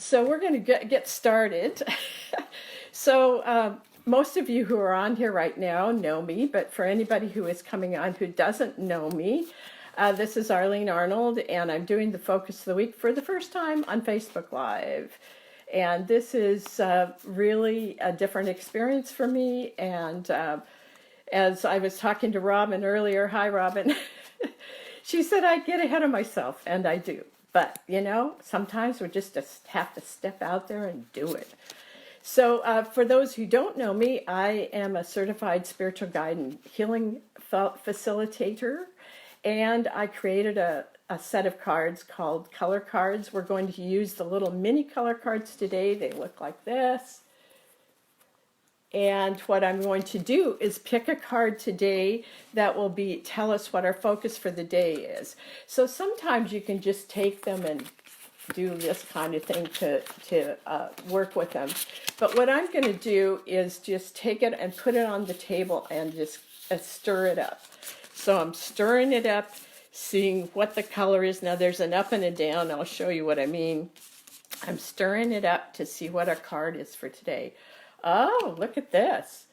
So we're going to get started. Most of you who are on here right now know me, but for anybody who is coming on who doesn't know me, this is Arlene Arnold, and I'm doing the Focus of the Week for the first time on Facebook Live. And this is really a different experience for me. And as I was talking to Robin earlier, hi Robin, she said I'd get ahead of myself, and I do. But, you know, sometimes we just have to step out there and do it. So for those who don't know me, I am a certified spiritual guide and healing facilitator. And I created a set of cards called color cards. We're going to use the little mini color cards today. They look like this. And what I'm going to do is pick a card today that will tell us what our focus for the day is. So sometimes you can just take them and do this kind of thing to work with them. But what I'm going to do is just take it and put it on the table and just stir it up. So I'm stirring it up, seeing what the color is. Now there's an up and a down. I'll show you what I mean. I'm stirring it up to see what our card is for today. Oh, look at this.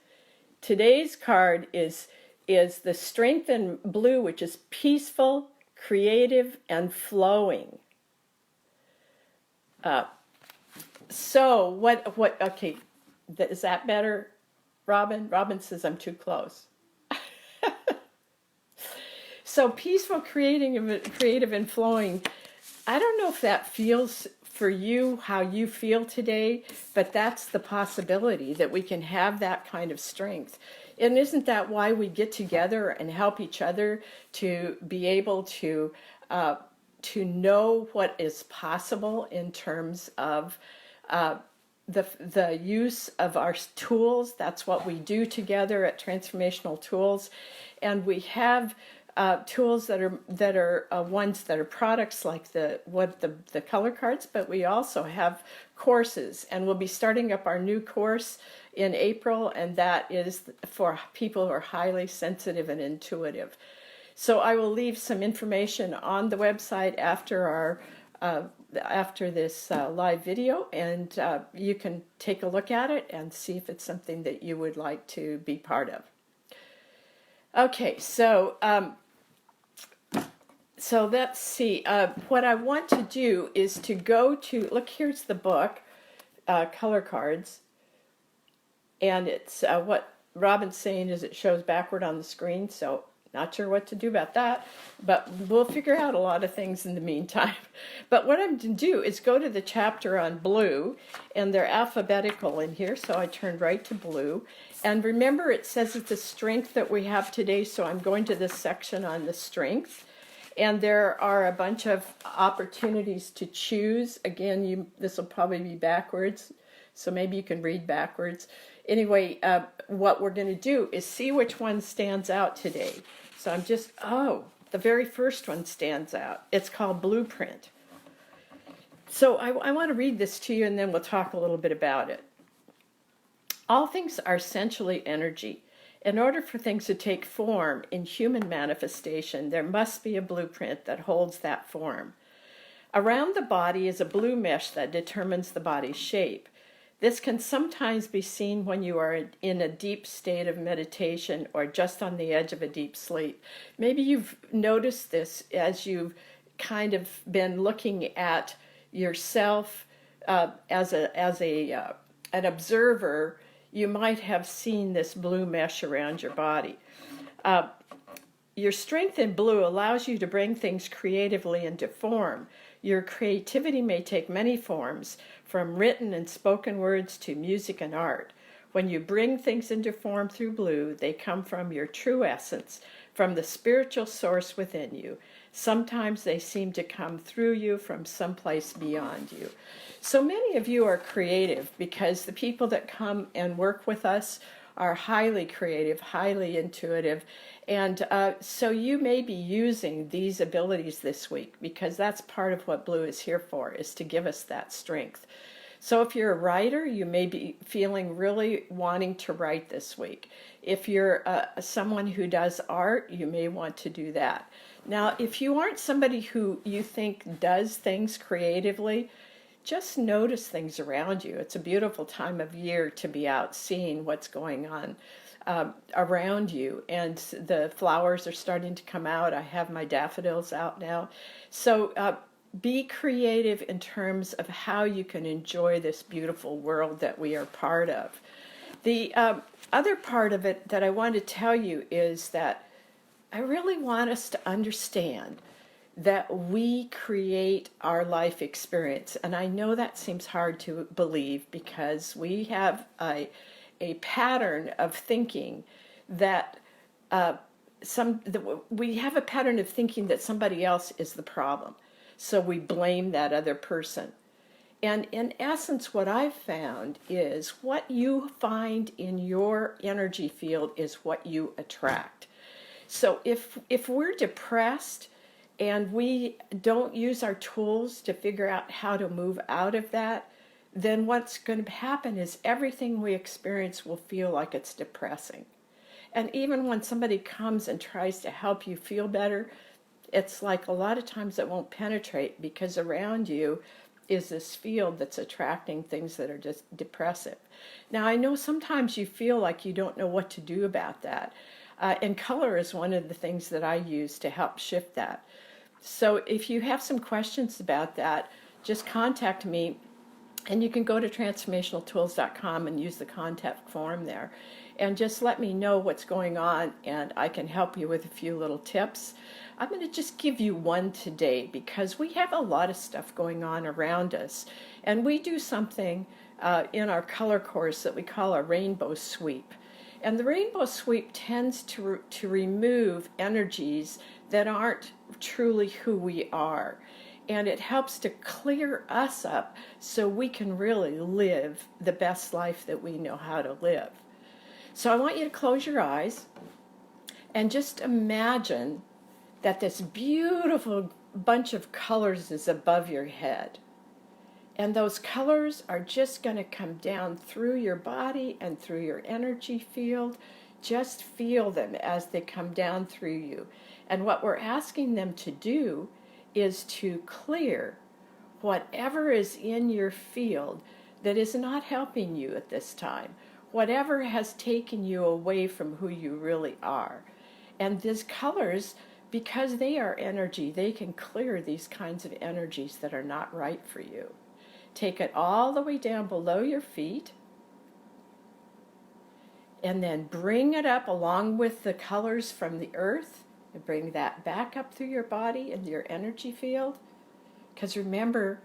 Today's card is the strength in blue, which is peaceful, creative, and flowing. So okay, is that better, Robin? Robin says I'm too close. So peaceful, creative, and flowing. I don't know if that feels for you how you feel today, but that's the possibility that we can have that kind of strength. And isn't that why we get together and help each other to be able to know what is possible in terms of the use of our tools? That's what we do together at Transformational Tools, and we have tools that are ones that are products like the color cards, but we also have courses, and we'll be starting up our new course in April, and that is for people who are highly sensitive and intuitive. So I will leave some information on the website after this live video, and you can take a look at it and see if it's something that you would like to be part of. Okay, so let's see. What I want to do is to go to, look, here's the book, Color Cards, and it's what Robin's saying is it shows backward on the screen, so not sure what to do about that, but we'll figure out a lot of things in the meantime. But what I'm going to do is go to the chapter on blue, and they're alphabetical in here, so I turned right to blue. And remember, it says it's the strength that we have today, so I'm going to this section on the strength. And there are a bunch of opportunities to choose. Again, this will probably be backwards, so maybe you can read backwards. Anyway, what we're going to do is see which one stands out today. So the very first one stands out. It's called Blueprint. So I want to read this to you, and then we'll talk a little bit about it. All things are essentially energy. In order for things to take form in human manifestation, there must be a blueprint that holds that form. Around the body is a blue mesh that determines the body's shape. This can sometimes be seen when you are in a deep state of meditation or just on the edge of a deep sleep. Maybe you've noticed this as you've kind of been looking at yourself as an observer. You might have seen this blue mesh around your body. Your strength in blue allows you to bring things creatively into form. Your creativity may take many forms, from written and spoken words to music and art. When you bring things into form through blue, they come from your true essence, from the spiritual source within you. Sometimes they seem to come through you from someplace beyond you. So many of you are creative because the people that come and work with us are highly creative, highly intuitive, and so you may be using these abilities this week because that's part of what blue is here for, is to give us that strength. So if you're a writer, you may be feeling really wanting to write this week. If you're someone who does art, you may want to do that. Now, if you aren't somebody who you think does things creatively, just notice things around you. It's a beautiful time of year to be out seeing what's going on around you. And the flowers are starting to come out. I have my daffodils out now. So be creative in terms of how you can enjoy this beautiful world that we are part of. The other part of it that I want to tell you is that I really want us to understand that we create our life experience. And I know that seems hard to believe because we have a pattern of thinking that we have a pattern of thinking that somebody else is the problem. So we blame that other person. And in essence, what I've found is what you find in your energy field is what you attract. So if we're depressed and we don't use our tools to figure out how to move out of that, then what's going to happen is everything we experience will feel like it's depressing. And even when somebody comes and tries to help you feel better, it's like a lot of times it won't penetrate because around you is this field that's attracting things that are just depressive. Now, I know sometimes you feel like you don't know what to do about that. And color is one of the things that I use to help shift that. So if you have some questions about that, just contact me. And you can go to transformationaltools.com and use the contact form there. And just let me know what's going on, and I can help you with a few little tips. I'm going to just give you one today because we have a lot of stuff going on around us. And we do something in our color course that we call a rainbow sweep. And the rainbow sweep tends to remove energies that aren't truly who we are. And it helps to clear us up so we can really live the best life that we know how to live. So I want you to close your eyes and just imagine that this beautiful bunch of colors is above your head. And those colors are just going to come down through your body and through your energy field. Just feel them as they come down through you. And what we're asking them to do is to clear whatever is in your field that is not helping you at this time, whatever has taken you away from who you really are. And these colors, because they are energy, they can clear these kinds of energies that are not right for you. Take it all the way down below your feet, and then bring it up along with the colors from the earth, and bring that back up through your body and your energy field. Because remember,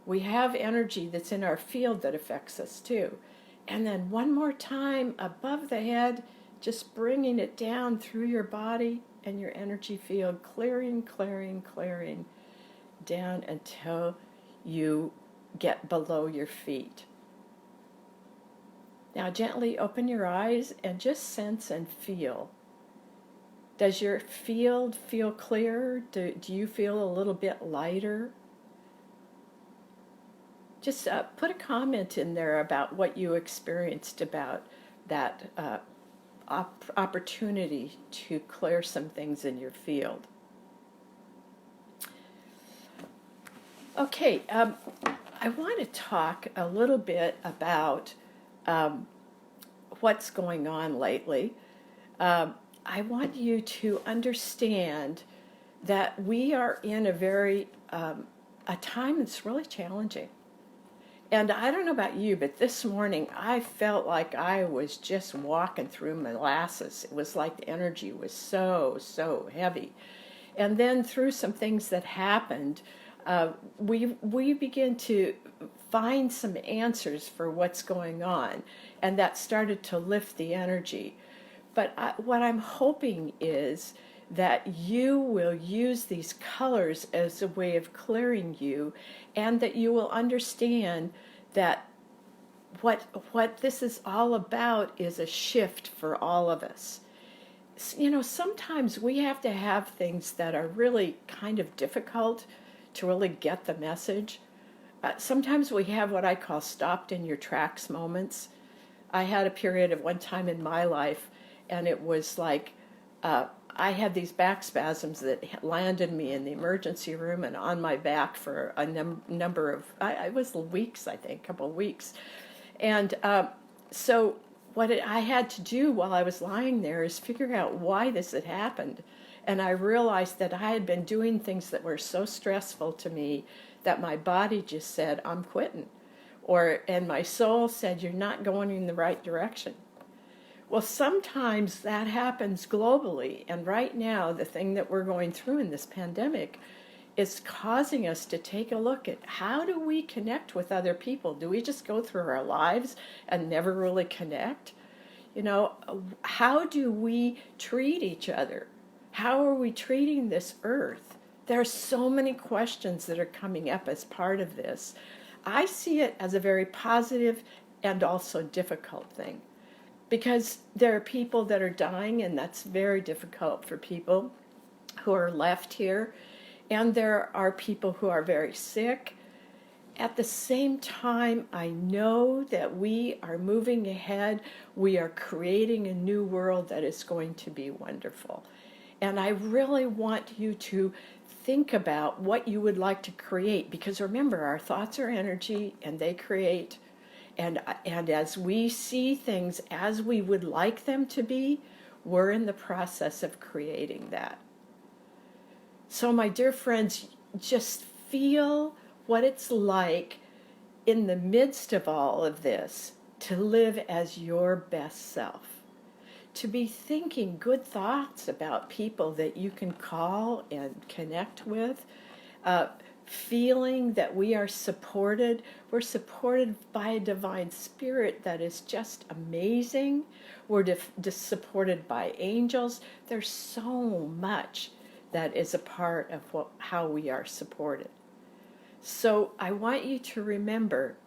we have energy that's in our field that affects us too. And then one more time above the head, just bringing it down through your body and your energy field, clearing, clearing, clearing, down until you get below your feet. Now gently open your eyes and just sense and feel. Does your field feel clearer? Do you feel a little bit lighter? Just put a comment in there about what you experienced about that opportunity to clear some things in your field. Okay, I want to talk a little bit about what's going on lately. I want you to understand that we are in a time that's really challenging. And I don't know about you, but this morning I felt like I was just walking through molasses. It was like the energy was so heavy. And then through some things that happened, we began to find some answers for what's going on. And that started to lift the energy. But what I'm hoping is that you will use these colors as a way of clearing you, and that you will understand that what this is all about is a shift for all of us. You know, sometimes we have to have things that are really kind of difficult to really get the message. Sometimes we have what I call stopped in your tracks moments. I had a period of one time in my life, and it was like I had these back spasms that landed me in the emergency room and on my back for a number of, it was weeks, I think, a couple of weeks. And so what I had to do while I was lying there is figure out why this had happened. And I realized that I had been doing things that were so stressful to me that my body just said, I'm quitting. And my soul said, you're not going in the right direction. Well, sometimes that happens globally. And right now, the thing that we're going through in this pandemic is causing us to take a look at how do we connect with other people? Do we just go through our lives and never really connect? You know, how do we treat each other? How are we treating this earth? There are so many questions that are coming up as part of this. I see it as a very positive and also difficult thing, because there are people that are dying, and that's very difficult for people who are left here. And there are people who are very sick. At the same time, I know that we are moving ahead. We are creating a new world that is going to be wonderful. And I really want you to think about what you would like to create, because remember, our thoughts are energy and they create. And as we see things as we would like them to be, we're in the process of creating that. So my dear friends, just feel what it's like in the midst of all of this to live as your best self, to be thinking good thoughts about people that you can call and connect with, feeling that we are supported. We're supported by a divine spirit that is just amazing. We're supported by angels. There's so much that is a part of how we are supported. So I want you to remember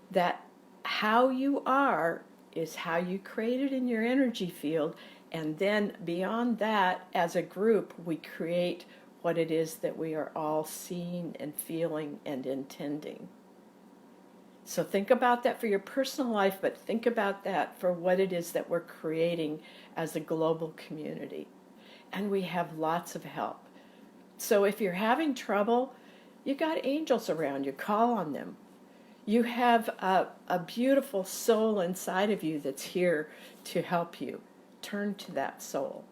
that how you are is how you create it in your energy field, and then beyond that, as a group, we create what it is that we are all seeing and feeling and intending. So think about that for your personal life, but think about that for what it is that we're creating as a global community. And we have lots of help. So if you're having trouble, you got angels around you. Call on them. You have a beautiful soul inside of you that's here to help you. Turn to that soul.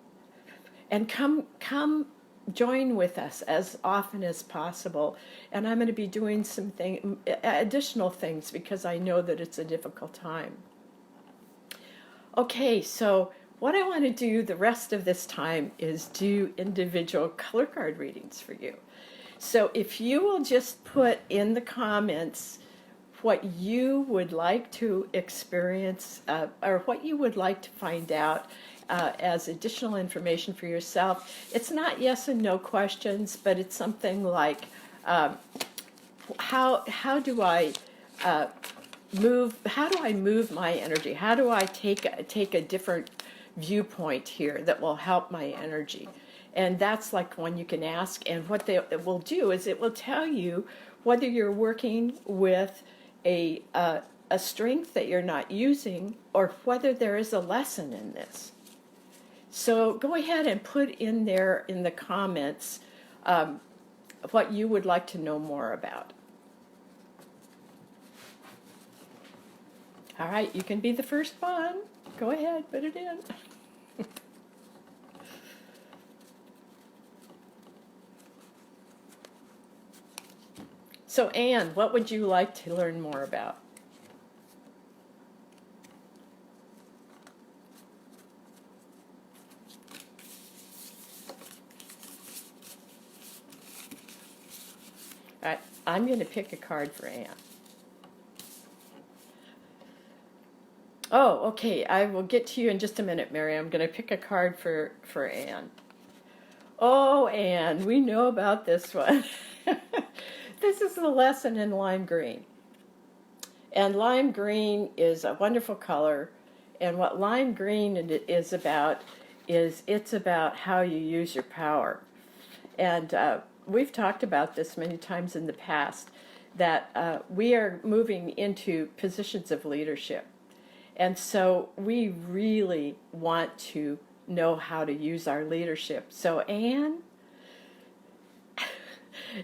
And come join with us as often as possible. And I'm going to be doing some additional things because I know that it's a difficult time. Okay, so what I want to do the rest of this time is do individual color card readings for you. So if you will just put in the comments what you would like to experience or what you would like to find out as additional information for yourself. It's not yes and no questions, but it's something like how do I move my energy? How do I take a different viewpoint here that will help my energy? And that's like one you can ask, and what it will do is it will tell you whether you're working with a strength that you're not using or whether there is a lesson in this. So go ahead and put in there in the comments what you would like to know more about. All right, you can be the first one. Go ahead, put it in. So Anne, what would you like to learn more about? All right, I'm going to pick a card for Anne. Oh, okay, I will get to you in just a minute, Mary. I'm going to pick a card for Anne. Oh, Anne, we know about this one. This is the lesson in lime green. And lime green is a wonderful color. And what lime green is about is it's about how you use your power. And we've talked about this many times in the past, that we are moving into positions of leadership. And so we really want to know how to use our leadership. So Anne,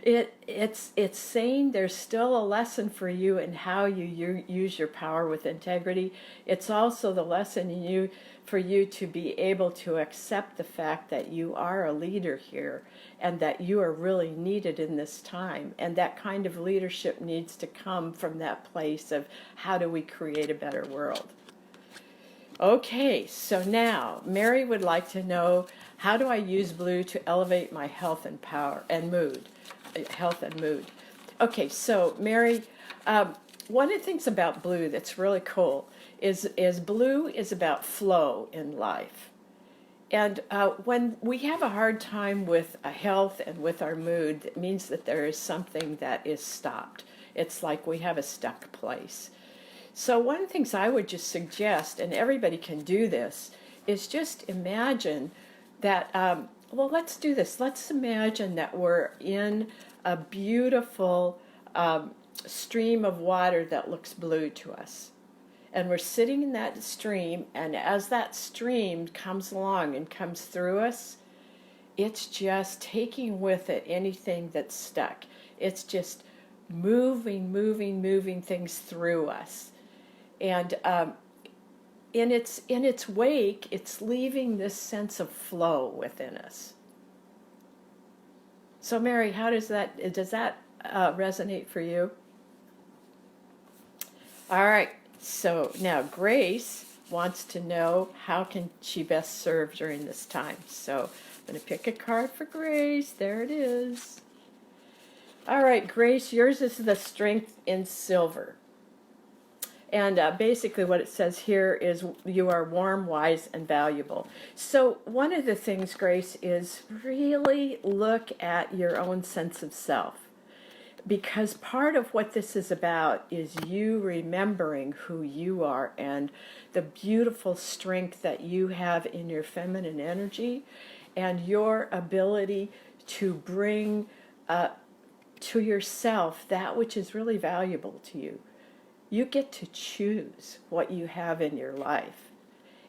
it's saying there's still a lesson for you in how you use your power with integrity. It's also the lesson in you for you to be able to accept the fact that you are a leader here and that you are really needed in this time. And that kind of leadership needs to come from that place of how do we create a better world. Okay, so now Mary would like to know, how do I use blue to elevate my health and power and mood? Health and mood. Okay, so Mary, one of the things about blue that's really cool is blue is about flow in life. And when we have a hard time with health and with our mood, it means that there is something that is stopped. It's like we have a stuck place. So one of the things I would just suggest, and everybody can do this, is just imagine that, well, let's do this. Let's imagine that we're in a beautiful stream of water that looks blue to us. And we're sitting in that stream, and as that stream comes along and comes through us, it's just taking with it anything that's stuck. It's just moving things through us. And in its wake, it's leaving this sense of flow within us. So Mary, how does that resonate for you? All right, so now Grace wants to know how can she best serve during this time. So I'm going to pick a card for Grace. There it is. All right, Grace, yours is the Strength in Silver. And basically what it says here is you are warm, wise, and valuable. So one of the things, Grace, is really look at your own sense of self. Because part of what this is about is you remembering who you are and the beautiful strength that you have in your feminine energy and your ability to bring to yourself that which is really valuable to you. You get to choose what you have in your life.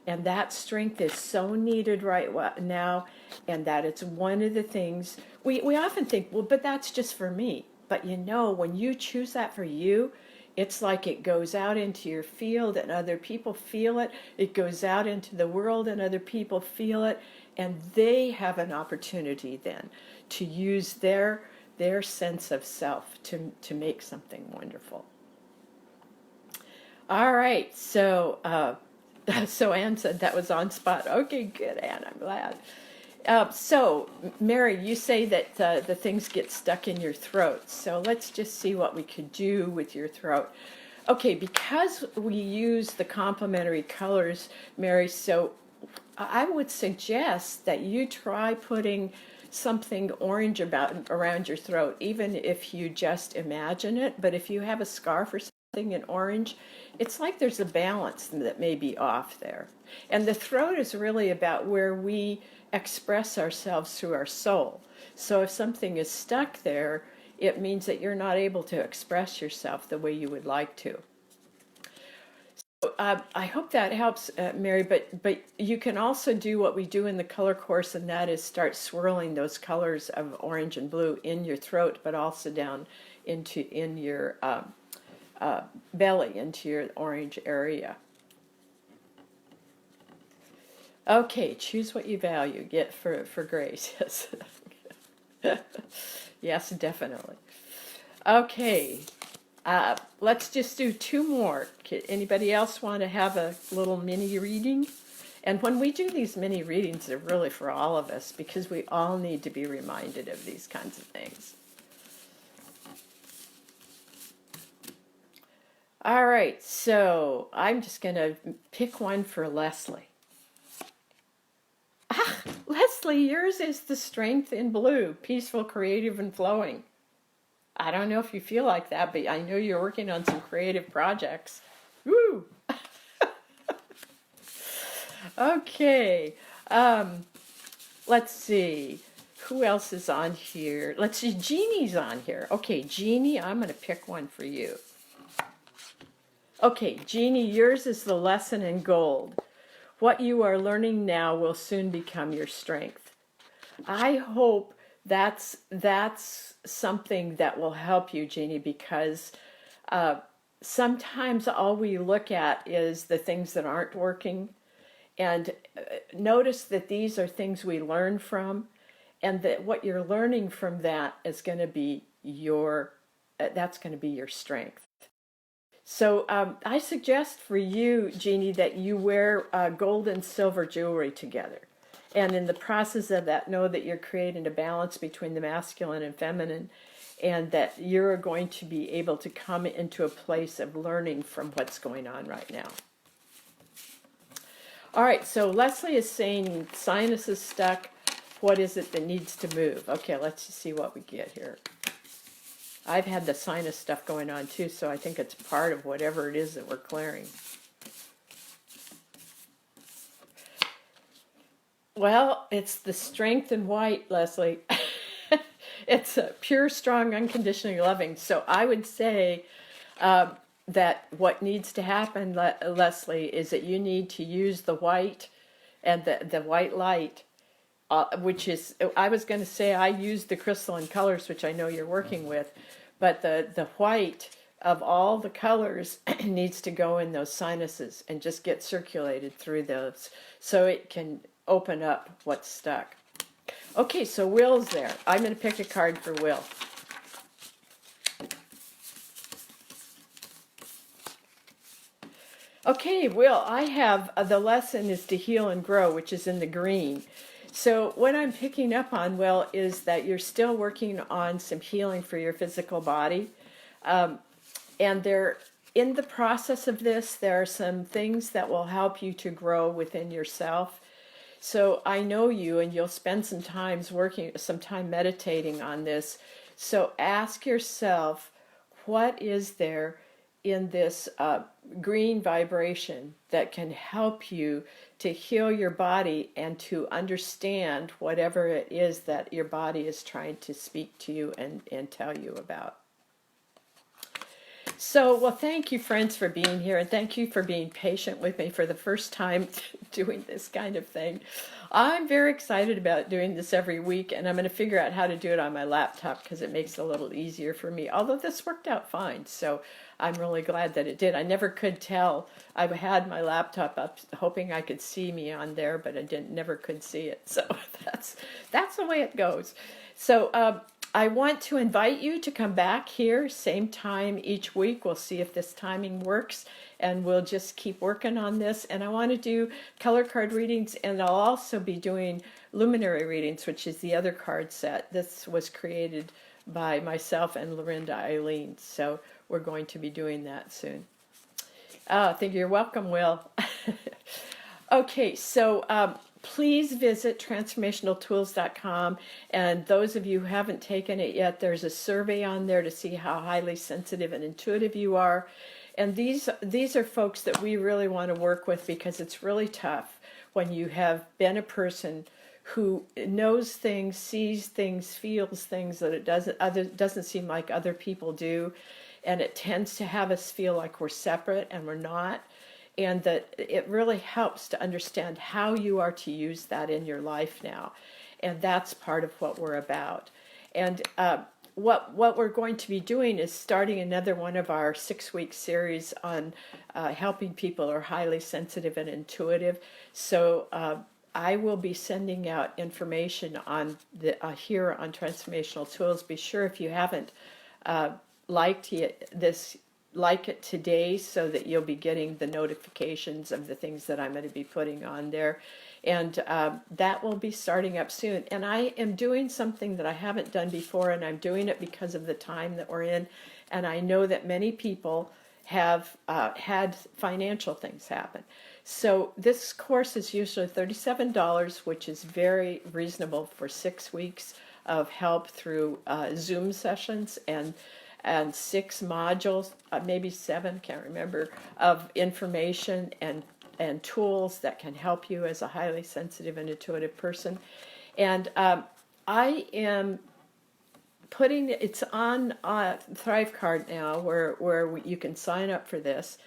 And that strength is so needed right now, and that it's one of the things, we often think, well, but that's just for me. But you know, when you choose that for you, it's like it goes out into your field and other people feel it. It goes out into the world and other people feel it. And they have an opportunity then to use their sense of self to make something wonderful. All right, so Anne said that was on spot. Okay, good, Anne, I'm glad. So, Mary, you say that the things get stuck in your throat. So let's just see what we could do with your throat. Okay, because we use the complementary colors, Mary, so I would suggest that you try putting something orange around your throat, even if you just imagine it. But if you have a scarf or something in orange, it's like there's a balance that may be off there. And the throat is really about where we express ourselves through our soul. So if something is stuck there, it means that you're not able to express yourself the way you would like to. So I hope that helps, Mary, but you can also do what we do in the color course, and that is start swirling those colors of orange and blue in your throat, but also down in your belly, into your orange area. Okay, choose what you value. Get for Grace. Yes. Yes, definitely. Okay, let's just do two more. Anybody else want to have a little mini reading? And when we do these mini readings, they're really for all of us because we all need to be reminded of these kinds of things. All right, so I'm just going to pick one for Leslie. Ah, Leslie, yours is the Strength in Blue, peaceful, creative, and flowing. I don't know if you feel like that, but I know you're working on some creative projects. Woo! Okay, let's see. Who else is on here? Let's see, Jeannie's on here. Okay, Jeannie, I'm going to pick one for you. Okay, Jeannie, yours is the Lesson in Gold. What you are learning now will soon become your strength. I hope that's something that will help you, Jeannie, because sometimes all we look at is the things that aren't working. And notice that these are things we learn from, and that what you're learning from that is going to be that's going to be your strength. So I suggest for you, Jeannie, that you wear gold and silver jewelry together. And in the process of that, know that you're creating a balance between the masculine and feminine, and that you're going to be able to come into a place of learning from what's going on right now. All right, so Leslie is saying sinus is stuck. What is it that needs to move? Okay, let's see what we get here. I've had the sinus stuff going on too, so I think it's part of whatever it is that we're clearing. Well, it's the strength in white, Leslie. It's a pure, strong, unconditionally loving. So I would say that what needs to happen, Leslie, is that you need to use the white and the white light, which is, I was going to say I use the crystalline colors, which I know you're working with, but the white of all the colors needs to go in those sinuses and just get circulated through those so it can open up what's stuck. Okay, so Will's there. I'm going to pick a card for Will. Okay, Will, I have the lesson is to heal and grow, which is in the green. So what I'm picking up on, Will, is that you're still working on some healing for your physical body. And in the process of this, there are some things that will help you to grow within yourself. So I know you, and you'll spend some time meditating on this. So ask yourself, what is there in this green vibration that can help you to heal your body and to understand whatever it is that your body is trying to speak to you and tell you about. So, well, thank you, friends, for being here, and thank you for being patient with me for the first time doing this kind of thing. I'm very excited about doing this every week, and I'm going to figure out how to do it on my laptop because it makes it a little easier for me, although this worked out fine, so I'm really glad that it did. I never could tell. I had my laptop up hoping I could see me on there, but I never could see it, so that's the way it goes. So, I want to invite you to come back here, same time each week. We'll see if this timing works, and we'll just keep working on this. And I want to do color card readings, and I'll also be doing luminary readings, which is the other card set. This was created by myself and Lorinda Arlene, so we're going to be doing that soon. I think you're welcome, Will. Okay, so please visit transformationaltools.com, and those of you who haven't taken it yet, there's a survey on there to see how highly sensitive and intuitive you are. And these are folks that we really want to work with, because it's really tough when you have been a person who knows things, sees things, feels things that it doesn't seem like other people do, and it tends to have us feel like we're separate, and we're not. And that it really helps to understand how you are to use that in your life now. And that's part of what we're about. And what we're going to be doing is starting another one of our 6-week series on helping people who are highly sensitive and intuitive. So I will be sending out information on here on Transformational Tools. Be sure, if you haven't liked this, like it today, so that you'll be getting the notifications of the things that I'm going to be putting on there. And that will be starting up soon. And I am doing something that I haven't done before, and I'm doing it because of the time that we're in. And I know that many people have had financial things happen. So this course is usually $37, which is very reasonable for 6 weeks of help through Zoom sessions and 6 modules, maybe 7, can't remember, of information and tools that can help you as a highly sensitive and intuitive person. And I am putting, it's on Thrive Card now, where you can sign up for this.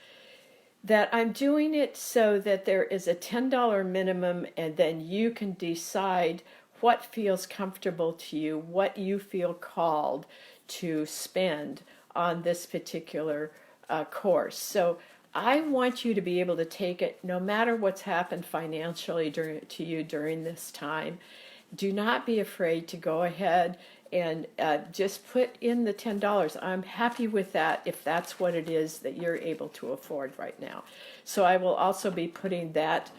that I'm doing it so that there is a $10 minimum, and then you can decide what feels comfortable to you, what you feel called to spend on this particular course. So I want you to be able to take it no matter what's happened financially to you during this time. Do not be afraid to go ahead and just put in the $10. I'm happy with that if that's what it is that you're able to afford right now. So I will also be putting that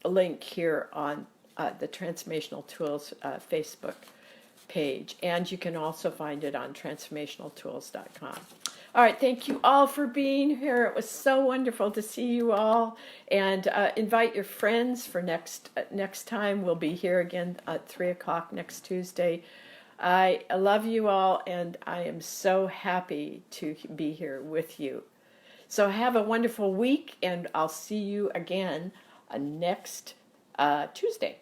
link here on the Transformational Tools Facebook page, and you can also find it on transformationaltools.com. All right, thank you all for being here. It was so wonderful to see you all, and invite your friends for next time. We'll be here again at 3 o'clock next Tuesday. I love you all, and I am so happy to be here with you. So have a wonderful week, and I'll see you again next Tuesday.